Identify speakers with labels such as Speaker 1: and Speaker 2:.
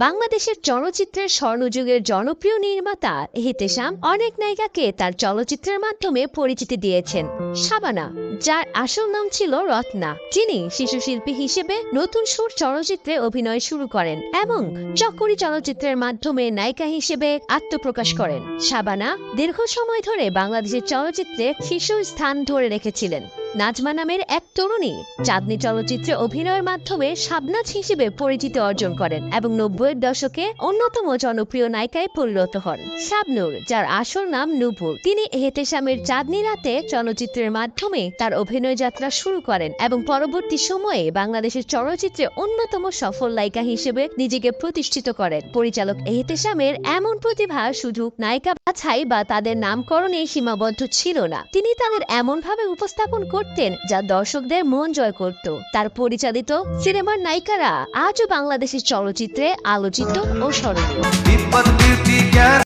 Speaker 1: বাংলাদেশের চলচ্চিত্রের স্বর্ণযুগের জনপ্রিয় নির্মাতা এহতেশাম অনেক নায়িকাকে তার চলচ্চিত্রের মাধ্যমে পরিচিতি দিয়েছেন। শাবানা, যার আসল নাম ছিল রত্না, যিনি শিশুশিল্পী হিসেবে নতুন সুর চলচ্চিত্রে অভিনয় শুরু করেন এবং চক্করি চলচ্চিত্রের মাধ্যমে নায়িকা হিসেবে আত্মপ্রকাশ করেন। শাবানা দীর্ঘ সময় ধরে বাংলাদেশের চলচ্চিত্রে শীর্ষস্থান ধরে রেখেছিলেন। নাজমা নামের এক তরুণী চাঁদনী চলচ্চিত্রে অভিনয়ের মাধ্যমে শাবনাজ হিসেবে পরিচিতি অর্জন করেন এবং 90-এর দশকে অন্যতম জনপ্রিয় নায়িকায় পরিণত হন। শাবনূর, যার আসল নাম নূপুর, তিনি এহতেশামের চাঁদনী রাতে চলচ্চিত্রের মাধ্যমে তার অভিনয় যাত্রা শুরু করেন এবং পরবর্তী সময়ে বাংলাদেশের চলচ্চিত্রে অন্যতম সফল নায়িকা হিসেবে নিজেকে প্রতিষ্ঠিত করেন। পরিচালক এহতেশামের এমন প্রতিভা শুধু নায়িকা বাছাই বা তাদের নামকরণে সীমাবদ্ধ ছিল না, তিনি তাদের এমনভাবে উপস্থাপন করতেন যা দর্শকদের মন জয় করত। তার পরিচালিত সিনেমার নায়িকারা আজও বাংলাদেশের চলচ্চিত্রে আলোচিত ও স্মরণীয়।